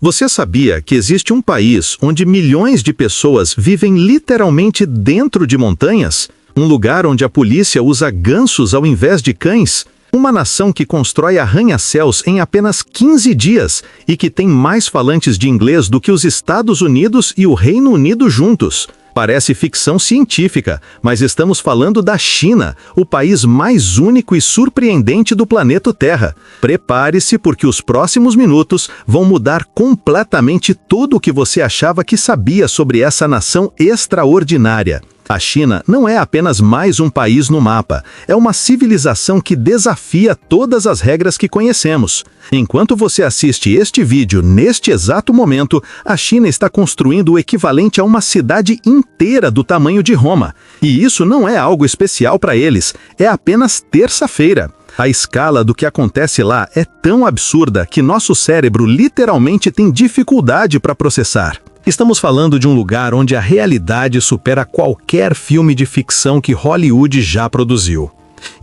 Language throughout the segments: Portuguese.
Você sabia que existe um país onde milhões de pessoas vivem literalmente dentro de montanhas? Um lugar onde a polícia usa gansos ao invés de cães? Uma nação que constrói arranha-céus em apenas 15 dias e que tem mais falantes de inglês do que os Estados Unidos e o Reino Unido juntos. Parece ficção científica, mas estamos falando da China, o país mais único e surpreendente do planeta Terra. Prepare-se porque os próximos minutos vão mudar completamente tudo o que você achava que sabia sobre essa nação extraordinária. A China não é apenas mais um país no mapa, é uma civilização que desafia todas as regras que conhecemos. Enquanto você assiste este vídeo neste exato momento, a China está construindo o equivalente a uma cidade inteira do tamanho de Roma. E isso não é algo especial para eles, é apenas terça-feira. A escala do que acontece lá é tão absurda que nosso cérebro literalmente tem dificuldade para processar. Estamos falando de um lugar onde a realidade supera qualquer filme de ficção que Hollywood já produziu.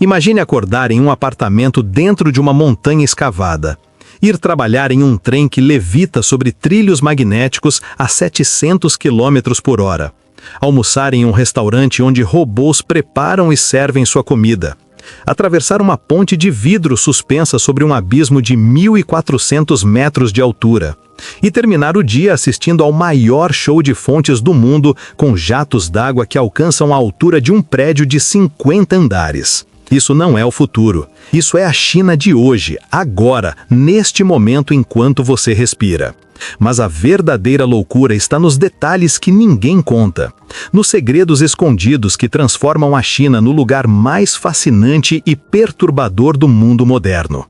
Imagine acordar em um apartamento dentro de uma montanha escavada. Ir trabalhar em um trem que levita sobre trilhos magnéticos a 700 km por hora. Almoçar em um restaurante onde robôs preparam e servem sua comida. Atravessar uma ponte de vidro suspensa sobre um abismo de 1.400 metros de altura. E terminar o dia assistindo ao maior show de fontes do mundo com jatos d'água que alcançam a altura de um prédio de 50 andares. Isso não é o futuro. Isso é a China de hoje, agora, neste momento enquanto você respira. Mas a verdadeira loucura está nos detalhes que ninguém conta. Nos segredos escondidos que transformam a China no lugar mais fascinante e perturbador do mundo moderno.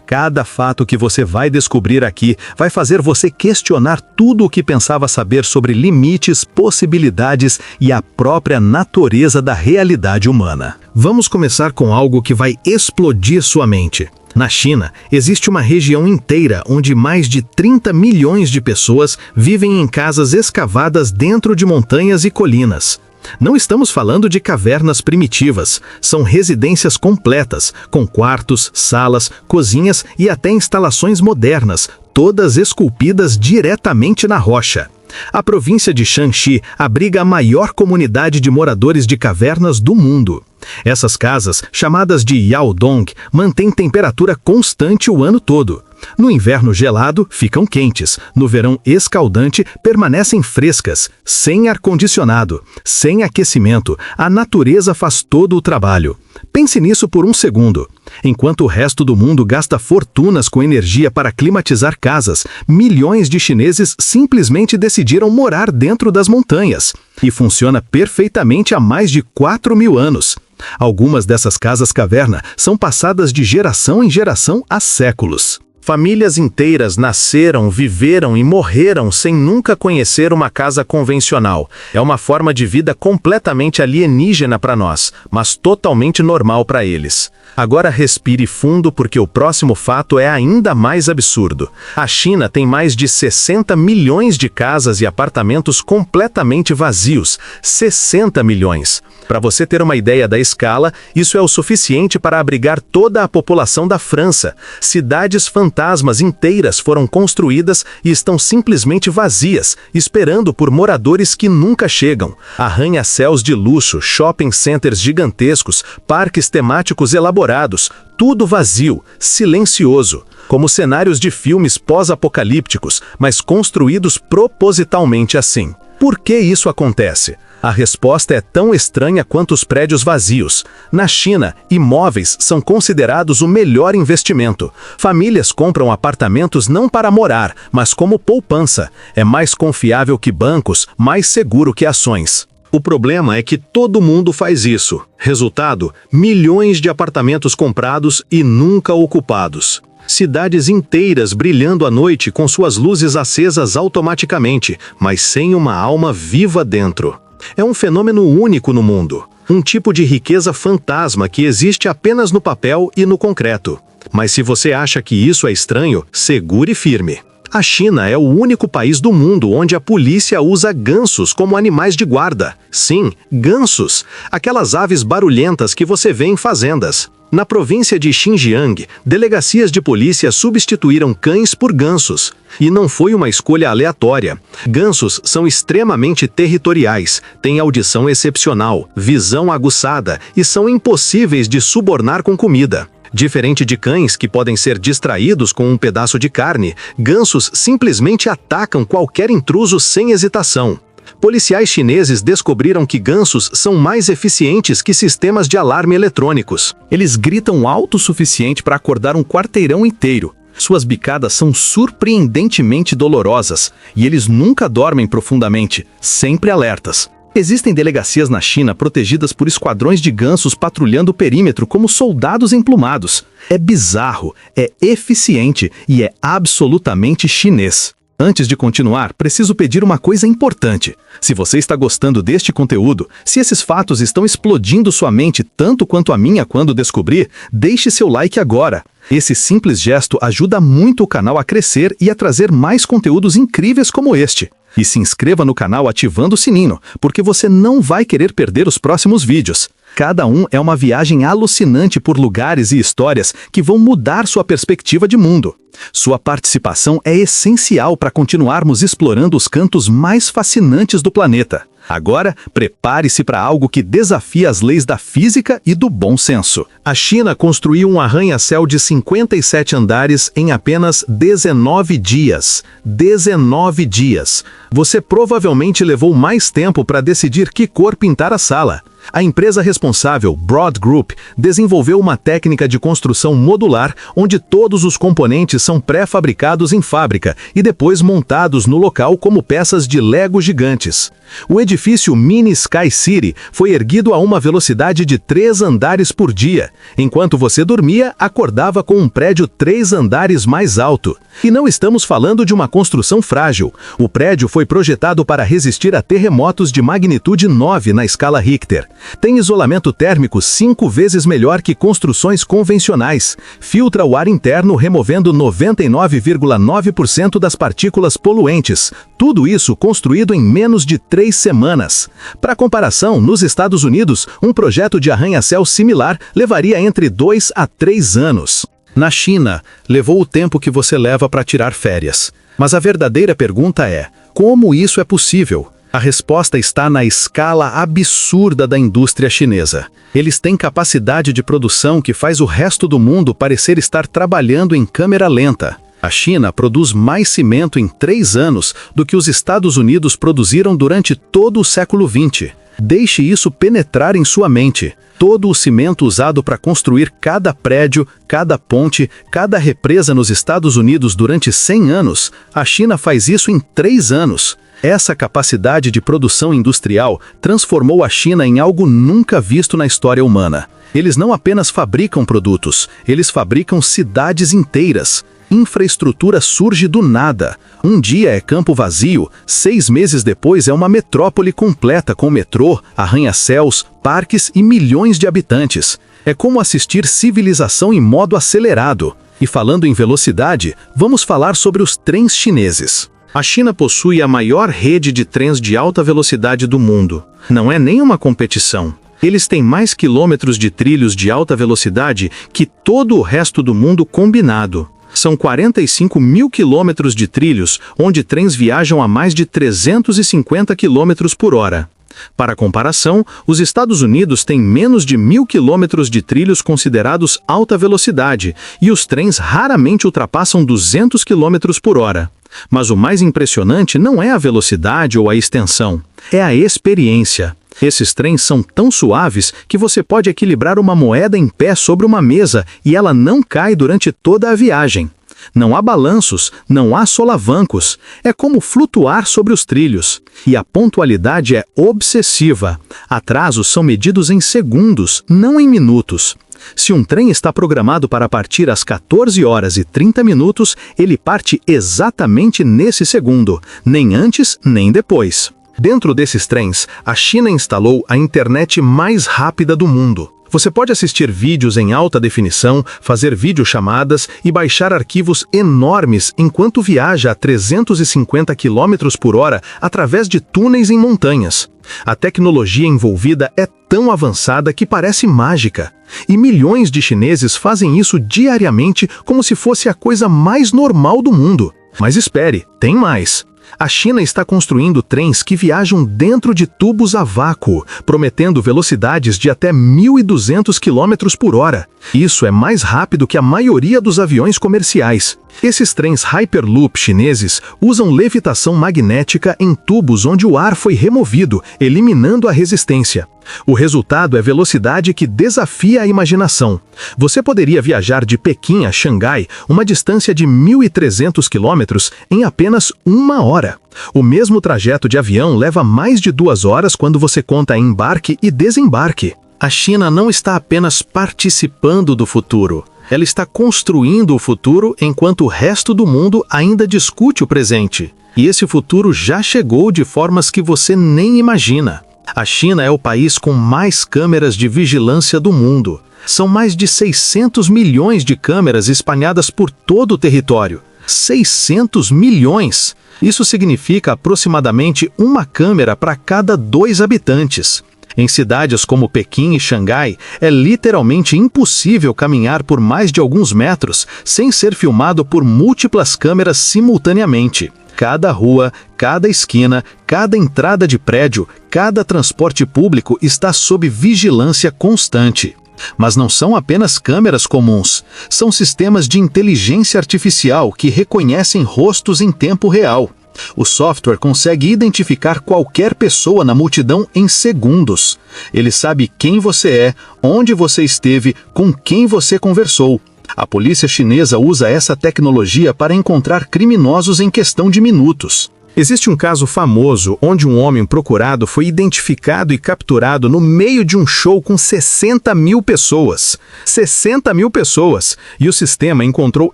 Cada fato que você vai descobrir aqui vai fazer você questionar tudo o que pensava saber sobre limites, possibilidades e a própria natureza da realidade humana. Vamos começar com algo que vai explodir sua mente. Na China, existe uma região inteira onde mais de 30 milhões de pessoas vivem em casas escavadas dentro de montanhas e colinas. Não estamos falando de cavernas primitivas, são residências completas, com quartos, salas, cozinhas e até instalações modernas, todas esculpidas diretamente na rocha. A província de Shanxi abriga a maior comunidade de moradores de cavernas do mundo. Essas casas, chamadas de Yaodong, mantêm temperatura constante o ano todo. No inverno gelado, ficam quentes. No verão escaldante, permanecem frescas, sem ar-condicionado, sem aquecimento. A natureza faz todo o trabalho. Pense nisso por um segundo. Enquanto o resto do mundo gasta fortunas com energia para climatizar casas, milhões de chineses simplesmente decidiram morar dentro das montanhas. E funciona perfeitamente há mais de 4.000 anos. Algumas dessas casas-caverna são passadas de geração em geração há séculos. Famílias inteiras nasceram, viveram e morreram sem nunca conhecer uma casa convencional. É uma forma de vida completamente alienígena para nós, mas totalmente normal para eles. Agora respire fundo porque o próximo fato é ainda mais absurdo. A China tem mais de 60 milhões de casas e apartamentos completamente vazios. 60 milhões. Para você ter uma ideia da escala, isso é o suficiente para abrigar toda a população da França. Cidades fantasmas inteiras foram construídas e estão simplesmente vazias, esperando por moradores que nunca chegam. Arranha-céus de luxo, shopping centers gigantescos, parques temáticos elaborados, tudo vazio, silencioso. Como cenários de filmes pós-apocalípticos, mas construídos propositalmente assim. Por que isso acontece? A resposta é tão estranha quanto os prédios vazios. Na China, imóveis são considerados o melhor investimento. Famílias compram apartamentos não para morar, mas como poupança. É mais confiável que bancos, mais seguro que ações. O problema é que todo mundo faz isso. Resultado, milhões de apartamentos comprados e nunca ocupados. Cidades inteiras brilhando à noite com suas luzes acesas automaticamente, mas sem uma alma viva dentro. É um fenômeno único no mundo. Um tipo de riqueza fantasma que existe apenas no papel e no concreto. Mas se você acha que isso é estranho, segure firme. A China é o único país do mundo onde a polícia usa gansos como animais de guarda. Sim, gansos. Aquelas aves barulhentas que você vê em fazendas. Na província de Xinjiang, delegacias de polícia substituíram cães por gansos. E não foi uma escolha aleatória. Gansos são extremamente territoriais, têm audição excepcional, visão aguçada e são impossíveis de subornar com comida. Diferente de cães que podem ser distraídos com um pedaço de carne, gansos simplesmente atacam qualquer intruso sem hesitação. Policiais chineses descobriram que gansos são mais eficientes que sistemas de alarme eletrônicos. Eles gritam alto o suficiente para acordar um quarteirão inteiro. Suas bicadas são surpreendentemente dolorosas e eles nunca dormem profundamente, sempre alertas. Existem delegacias na China protegidas por esquadrões de gansos patrulhando o perímetro como soldados emplumados. É bizarro, é eficiente e é absolutamente chinês. Antes de continuar, preciso pedir uma coisa importante. Se você está gostando deste conteúdo, se esses fatos estão explodindo sua mente tanto quanto a minha quando descobri, deixe seu like agora. Esse simples gesto ajuda muito o canal a crescer e a trazer mais conteúdos incríveis como este. E se inscreva no canal ativando o sininho, porque você não vai querer perder os próximos vídeos. Cada um é uma viagem alucinante por lugares e histórias que vão mudar sua perspectiva de mundo. Sua participação é essencial para continuarmos explorando os cantos mais fascinantes do planeta. Agora, prepare-se para algo que desafia as leis da física e do bom senso. A China construiu um arranha-céu de 57 andares em apenas 19 dias. 19 dias. Você provavelmente levou mais tempo para decidir que cor pintar a sala. A empresa responsável, Broad Group, desenvolveu uma técnica de construção modular onde todos os componentes são pré-fabricados em fábrica e depois montados no local como peças de Lego gigantes. O edifício Mini Sky City foi erguido a uma velocidade de 3 andares por dia. Enquanto você dormia, acordava com um prédio 3 andares mais alto. E não estamos falando de uma construção frágil. O prédio foi projetado para resistir a terremotos de magnitude 9 na escala Richter. Tem isolamento térmico 5 vezes melhor que construções convencionais. Filtra o ar interno removendo 99,9% das partículas poluentes. Tudo isso construído em menos de 3 semanas. Para comparação, nos Estados Unidos, um projeto de arranha-céu similar levaria entre 2 a 3 anos. Na China, levou o tempo que você leva para tirar férias. Mas a verdadeira pergunta é: como isso é possível? A resposta está na escala absurda da indústria chinesa. Eles têm capacidade de produção que faz o resto do mundo parecer estar trabalhando em câmera lenta. A China produz mais cimento em 3 anos do que os Estados Unidos produziram durante todo o século XX. Deixe isso penetrar em sua mente. Todo o cimento usado para construir cada prédio, cada ponte, cada represa nos Estados Unidos durante 100 anos, a China faz isso em 3 anos. Essa capacidade de produção industrial transformou a China em algo nunca visto na história humana. Eles não apenas fabricam produtos, eles fabricam cidades inteiras. Infraestrutura surge do nada. Um dia é campo vazio, 6 meses depois é uma metrópole completa com metrô, arranha-céus, parques e milhões de habitantes. É como assistir civilização em modo acelerado. E falando em velocidade, vamos falar sobre os trens chineses. A China possui a maior rede de trens de alta velocidade do mundo. Não é nenhuma competição. Eles têm mais quilômetros de trilhos de alta velocidade que todo o resto do mundo combinado. São 45 mil quilômetros de trilhos, onde trens viajam a mais de 350 quilômetros por hora. Para comparação, os Estados Unidos têm menos de 1.000 quilômetros de trilhos considerados alta velocidade, e os trens raramente ultrapassam 200 quilômetros por hora. Mas o mais impressionante não é a velocidade ou a extensão, é a experiência. Esses trens são tão suaves que você pode equilibrar uma moeda em pé sobre uma mesa e ela não cai durante toda a viagem. Não há balanços, não há solavancos. É como flutuar sobre os trilhos. E a pontualidade é obsessiva. Atrasos são medidos em segundos, não em minutos. Se um trem está programado para partir às 14h30, ele parte exatamente nesse segundo, nem antes nem depois. Dentro desses trens, a China instalou a internet mais rápida do mundo. Você pode assistir vídeos em alta definição, fazer videochamadas e baixar arquivos enormes enquanto viaja a 350 km por hora através de túneis em montanhas. A tecnologia envolvida é tão avançada que parece mágica. E milhões de chineses fazem isso diariamente como se fosse a coisa mais normal do mundo. Mas espere, tem mais. A China está construindo trens que viajam dentro de tubos a vácuo, prometendo velocidades de até 1.200 km por hora. Isso é mais rápido que a maioria dos aviões comerciais. Esses trens Hyperloop chineses usam levitação magnética em tubos onde o ar foi removido, eliminando a resistência. O resultado é velocidade que desafia a imaginação. Você poderia viajar de Pequim a Xangai, uma distância de 1.300 quilômetros, em apenas 1 hora. O mesmo trajeto de avião leva mais de 2 horas quando você conta embarque e desembarque. A China não está apenas participando do futuro. Ela está construindo o futuro enquanto o resto do mundo ainda discute o presente. E esse futuro já chegou de formas que você nem imagina. A China é o país com mais câmeras de vigilância do mundo. São mais de 600 milhões de câmeras espalhadas por todo o território. 600 milhões! Isso significa aproximadamente uma câmera para cada 2 habitantes. Em cidades como Pequim e Xangai, é literalmente impossível caminhar por mais de alguns metros sem ser filmado por múltiplas câmeras simultaneamente. Cada rua, cada esquina, cada entrada de prédio, cada transporte público está sob vigilância constante. Mas não são apenas câmeras comuns, são sistemas de inteligência artificial que reconhecem rostos em tempo real. O software consegue identificar qualquer pessoa na multidão em segundos. Ele sabe quem você é, onde você esteve, com quem você conversou. A polícia chinesa usa essa tecnologia para encontrar criminosos em questão de minutos. Existe um caso famoso onde um homem procurado foi identificado e capturado no meio de um show com 60 mil pessoas. 60 mil pessoas! E o sistema encontrou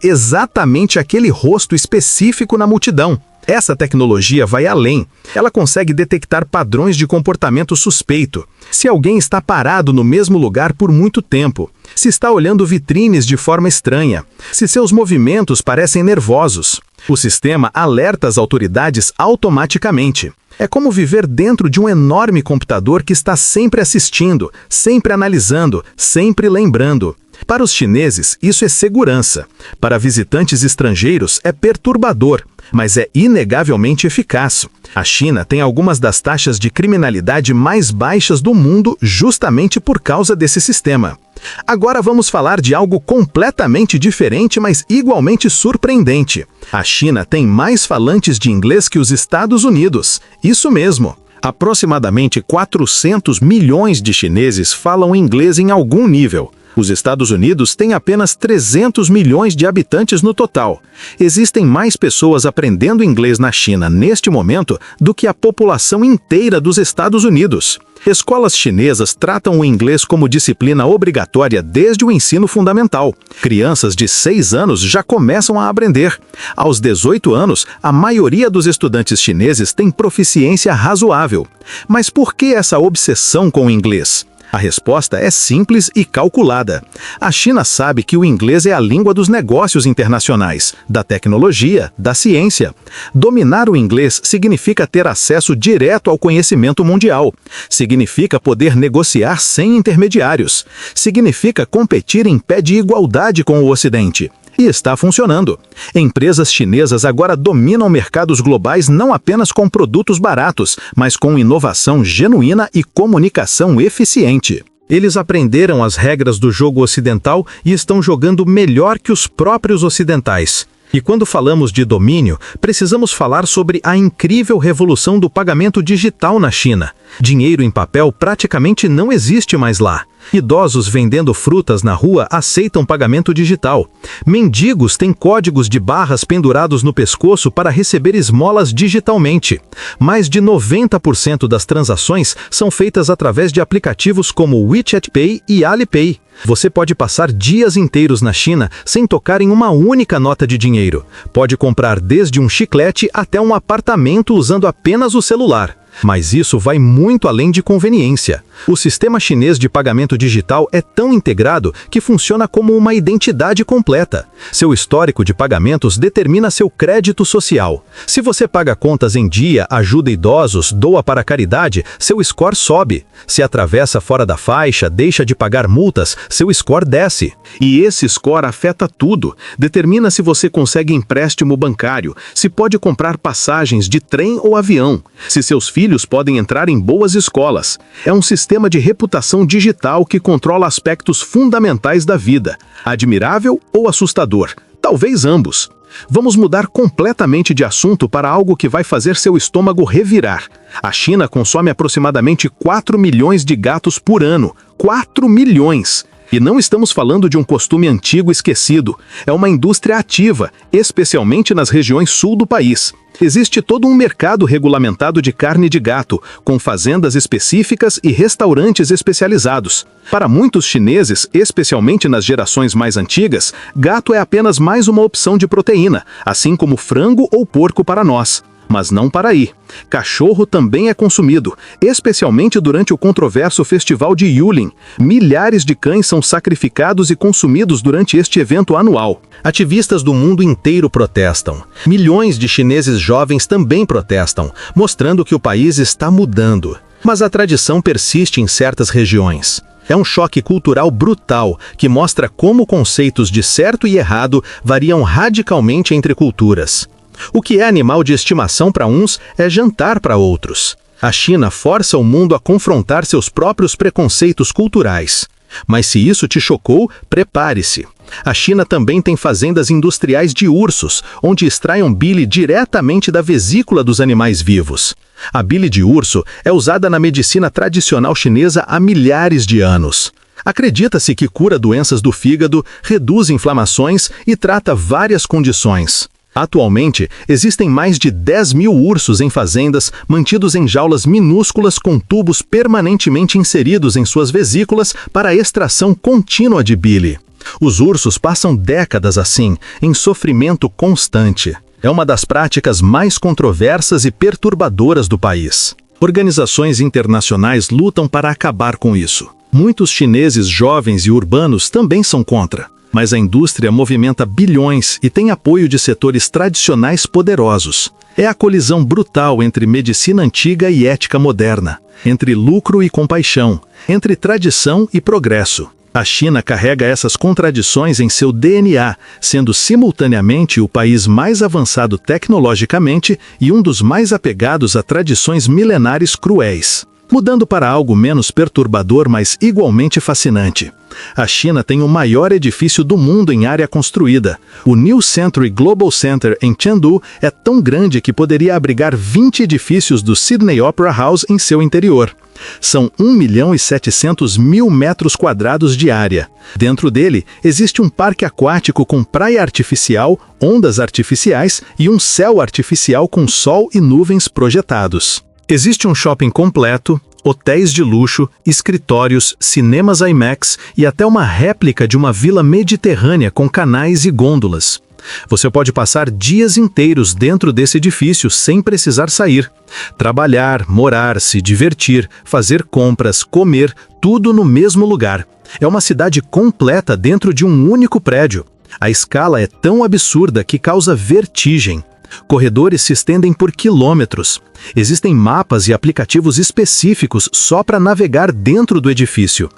exatamente aquele rosto específico na multidão. Essa tecnologia vai além. Ela consegue detectar padrões de comportamento suspeito. Se alguém está parado no mesmo lugar por muito tempo, se está olhando vitrines de forma estranha, se seus movimentos parecem nervosos. O sistema alerta as autoridades automaticamente. É como viver dentro de um enorme computador que está sempre assistindo, sempre analisando, sempre lembrando. Para os chineses, isso é segurança. Para visitantes estrangeiros, é perturbador, mas é inegavelmente eficaz. A China tem algumas das taxas de criminalidade mais baixas do mundo justamente por causa desse sistema. Agora vamos falar de algo completamente diferente, mas igualmente surpreendente. A China tem mais falantes de inglês que os Estados Unidos. Isso mesmo. Aproximadamente 400 milhões de chineses falam inglês em algum nível. Os Estados Unidos têm apenas 300 milhões de habitantes no total. Existem mais pessoas aprendendo inglês na China neste momento do que a população inteira dos Estados Unidos. Escolas chinesas tratam o inglês como disciplina obrigatória desde o ensino fundamental. Crianças de 6 anos já começam a aprender. Aos 18 anos, a maioria dos estudantes chineses tem proficiência razoável. Mas por que essa obsessão com o inglês? A resposta é simples e calculada. A China sabe que o inglês é a língua dos negócios internacionais, da tecnologia, da ciência. Dominar o inglês significa ter acesso direto ao conhecimento mundial. Significa poder negociar sem intermediários. Significa competir em pé de igualdade com o Ocidente. E está funcionando. Empresas chinesas agora dominam mercados globais não apenas com produtos baratos, mas com inovação genuína e comunicação eficiente. Eles aprenderam as regras do jogo ocidental e estão jogando melhor que os próprios ocidentais. E quando falamos de domínio, precisamos falar sobre a incrível revolução do pagamento digital na China. Dinheiro em papel praticamente não existe mais lá. Idosos vendendo frutas na rua aceitam pagamento digital. Mendigos têm códigos de barras pendurados no pescoço para receber esmolas digitalmente. Mais de 90% das transações são feitas através de aplicativos como WeChat Pay e Alipay. Você pode passar dias inteiros na China sem tocar em uma única nota de dinheiro. Pode comprar desde um chiclete até um apartamento usando apenas o celular. Mas isso vai muito além de conveniência. O sistema chinês de pagamento digital é tão integrado que funciona como uma identidade completa. Seu histórico de pagamentos determina seu crédito social. Se você paga contas em dia, ajuda idosos, doa para a caridade, seu score sobe. Se atravessa fora da faixa, deixa de pagar multas, seu score desce. E esse score afeta tudo. Determina se você consegue empréstimo bancário, se pode comprar passagens de trem ou avião, se seus filhos podem entrar em boas escolas. É um sistema de reputação digital que controla aspectos fundamentais da vida. Admirável ou assustador? Talvez ambos. Vamos mudar completamente de assunto para algo que vai fazer seu estômago revirar. A China consome aproximadamente 4 milhões de gatos por ano. 4 milhões! E não estamos falando de um costume antigo esquecido. É uma indústria ativa, especialmente nas regiões sul do país. Existe todo um mercado regulamentado de carne de gato, com fazendas específicas e restaurantes especializados. Para muitos chineses, especialmente nas gerações mais antigas, gato é apenas mais uma opção de proteína, assim como frango ou porco para nós. Mas não para aí. Cachorro também é consumido, especialmente durante o controverso festival de Yulin. Milhares de cães são sacrificados e consumidos durante este evento anual. Ativistas do mundo inteiro protestam. Milhões de chineses jovens também protestam, mostrando que o país está mudando. Mas a tradição persiste em certas regiões. É um choque cultural brutal que mostra como conceitos de certo e errado variam radicalmente entre culturas. O que é animal de estimação para uns é jantar para outros. A China força o mundo a confrontar seus próprios preconceitos culturais. Mas se isso te chocou, prepare-se. A China também tem fazendas industriais de ursos, onde extraem bile diretamente da vesícula dos animais vivos. A bile de urso é usada na medicina tradicional chinesa há milhares de anos. Acredita-se que cura doenças do fígado, reduz inflamações e trata várias condições. Atualmente, existem mais de 10 mil ursos em fazendas, mantidos em jaulas minúsculas com tubos permanentemente inseridos em suas vesículas para a extração contínua de bile. Os ursos passam décadas assim, em sofrimento constante. É uma das práticas mais controversas e perturbadoras do país. Organizações internacionais lutam para acabar com isso. Muitos chineses jovens e urbanos também são contra. Mas a indústria movimenta bilhões e tem apoio de setores tradicionais poderosos. É a colisão brutal entre medicina antiga e ética moderna, entre lucro e compaixão, entre tradição e progresso. A China carrega essas contradições em seu DNA, sendo simultaneamente o país mais avançado tecnologicamente e um dos mais apegados a tradições milenares cruéis. Mudando para algo menos perturbador, mas igualmente fascinante. A China tem o maior edifício do mundo em área construída. O New Century Global Center em Chengdu é tão grande que poderia abrigar 20 edifícios do Sydney Opera House em seu interior. São 1.700.000 metros quadrados de área. Dentro dele, existe um parque aquático com praia artificial, ondas artificiais e um céu artificial com sol e nuvens projetados. Existe um shopping completo, hotéis de luxo, escritórios, cinemas IMAX e até uma réplica de uma vila mediterrânea com canais e gôndolas. Você pode passar dias inteiros dentro desse edifício sem precisar sair. Trabalhar, morar, se divertir, fazer compras, comer, tudo no mesmo lugar. É uma cidade completa dentro de um único prédio. A escala é tão absurda que causa vertigem. Corredores se estendem por quilômetros. Existem mapas e aplicativos específicos só para navegar dentro do edifício.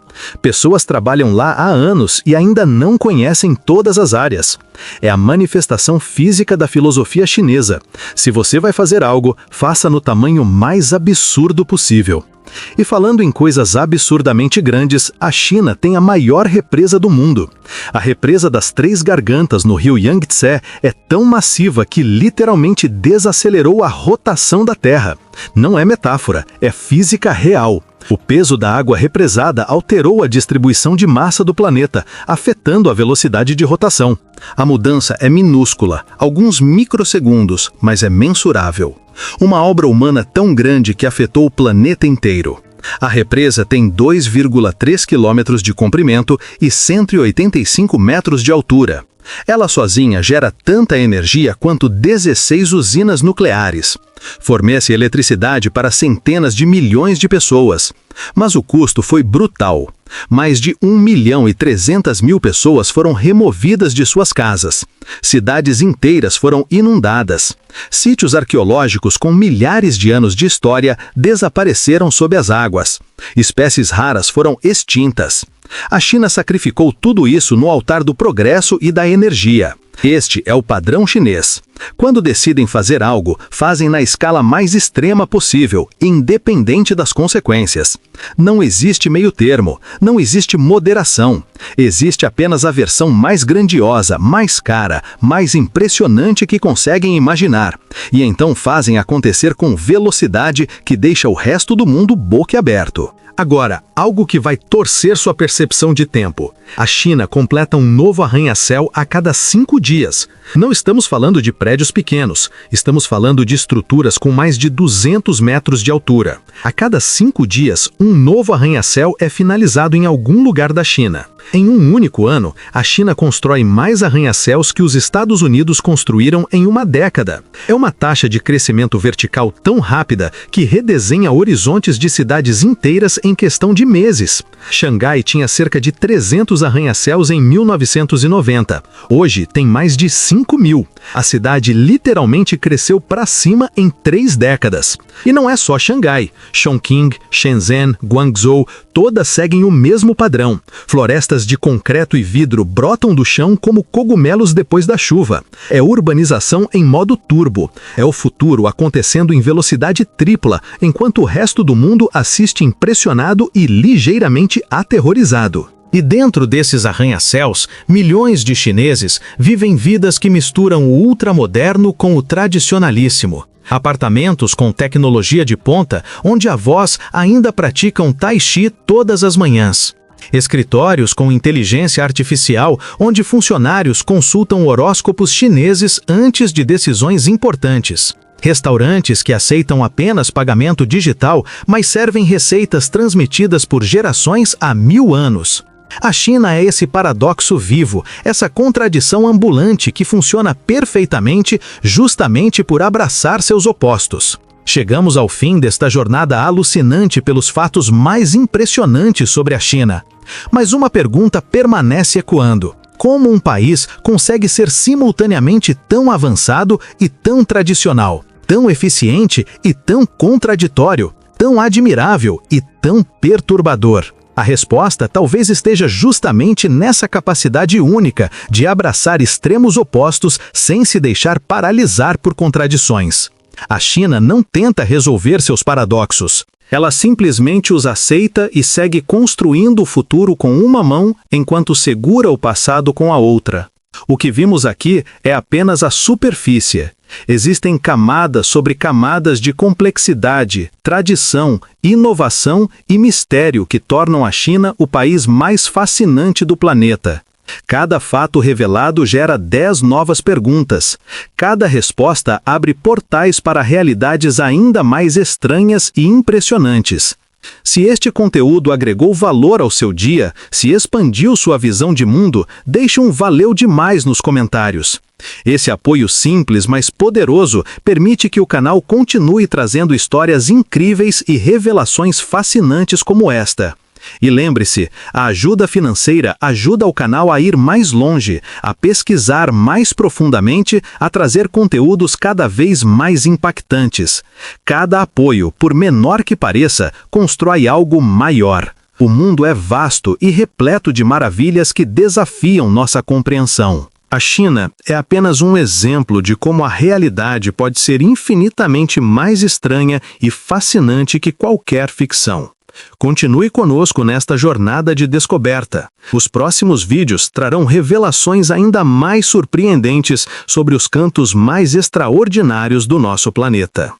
Pessoas trabalham lá há anos e ainda não conhecem todas as áreas. É a manifestação física da filosofia chinesa. Se você vai fazer algo, faça no tamanho mais absurdo possível. E falando em coisas absurdamente grandes, a China tem a maior represa do mundo. A represa das Três Gargantas no rio Yangtze é tão massiva que literalmente desacelerou a rotação da Terra. Não é metáfora, é física real. O peso da água represada alterou a distribuição de massa do planeta, afetando a velocidade de rotação. A mudança é minúscula, alguns microsegundos, mas é mensurável. Uma obra humana tão grande que afetou o planeta inteiro. A represa tem 2,3 quilômetros de comprimento e 185 metros de altura. Ela sozinha gera tanta energia quanto 16 usinas nucleares. Fornece eletricidade para centenas de milhões de pessoas. Mas o custo foi brutal. Mais de 1.300.000 pessoas foram removidas de suas casas. Cidades inteiras foram inundadas. Sítios arqueológicos com milhares de anos de história desapareceram sob as águas. Espécies raras foram extintas. A China sacrificou tudo isso no altar do progresso e da energia. Este é o padrão chinês. Quando decidem fazer algo, fazem na escala mais extrema possível, independente das consequências. Não existe meio termo, não existe moderação. Existe apenas a versão mais grandiosa, mais cara, mais impressionante que conseguem imaginar. E então fazem acontecer com velocidade que deixa o resto do mundo boquiaberto. Agora, algo que vai torcer sua percepção de tempo. A China completa um novo arranha-céu a cada 5 dias. Não estamos falando de prédios pequenos, estamos falando de estruturas com mais de 200 metros de altura. A cada 5 dias, um novo arranha-céu é finalizado em algum lugar da China. Em um único ano, a China constrói mais arranha-céus que os Estados Unidos construíram em uma década. É uma taxa de crescimento vertical tão rápida que redesenha horizontes de cidades inteiras em questão de meses. Xangai tinha cerca de 300 arranha-céus em 1990. Hoje tem mais de 5.000. A cidade literalmente cresceu para cima em 3 décadas. E não é só Xangai. Chongqing, Shenzhen, Guangzhou, todas seguem o mesmo padrão. Florestas de concreto e vidro brotam do chão como cogumelos depois da chuva. É urbanização em modo turbo. É o futuro acontecendo em velocidade tripla, enquanto o resto do mundo assiste impressionado e ligeiramente aterrorizado. E dentro desses arranha-céus, milhões de chineses vivem vidas que misturam o ultramoderno com o tradicionalíssimo. Apartamentos com tecnologia de ponta, onde avós ainda praticam tai chi todas as manhãs. Escritórios com inteligência artificial, onde funcionários consultam horóscopos chineses antes de decisões importantes. Restaurantes que aceitam apenas pagamento digital, mas servem receitas transmitidas por gerações há 1000 anos. A China é esse paradoxo vivo, essa contradição ambulante que funciona perfeitamente justamente por abraçar seus opostos. Chegamos ao fim desta jornada alucinante pelos fatos mais impressionantes sobre a China. Mas uma pergunta permanece ecoando. Como um país consegue ser simultaneamente tão avançado e tão tradicional, tão eficiente e tão contraditório, tão admirável e tão perturbador? A resposta talvez esteja justamente nessa capacidade única de abraçar extremos opostos sem se deixar paralisar por contradições. A China não tenta resolver seus paradoxos. Ela simplesmente os aceita e segue construindo o futuro com uma mão enquanto segura o passado com a outra. O que vimos aqui é apenas a superfície. Existem camadas sobre camadas de complexidade, tradição, inovação e mistério que tornam a China o país mais fascinante do planeta. Cada fato revelado gera 10 novas perguntas. Cada resposta abre portais para realidades ainda mais estranhas e impressionantes. Se este conteúdo agregou valor ao seu dia, se expandiu sua visão de mundo, deixe um valeu demais nos comentários. Esse apoio simples, mas poderoso, permite que o canal continue trazendo histórias incríveis e revelações fascinantes como esta. E lembre-se, a ajuda financeira ajuda o canal a ir mais longe, a pesquisar mais profundamente, a trazer conteúdos cada vez mais impactantes. Cada apoio, por menor que pareça, constrói algo maior. O mundo é vasto e repleto de maravilhas que desafiam nossa compreensão. A China é apenas um exemplo de como a realidade pode ser infinitamente mais estranha e fascinante que qualquer ficção. Continue conosco nesta jornada de descoberta. Os próximos vídeos trarão revelações ainda mais surpreendentes sobre os cantos mais extraordinários do nosso planeta.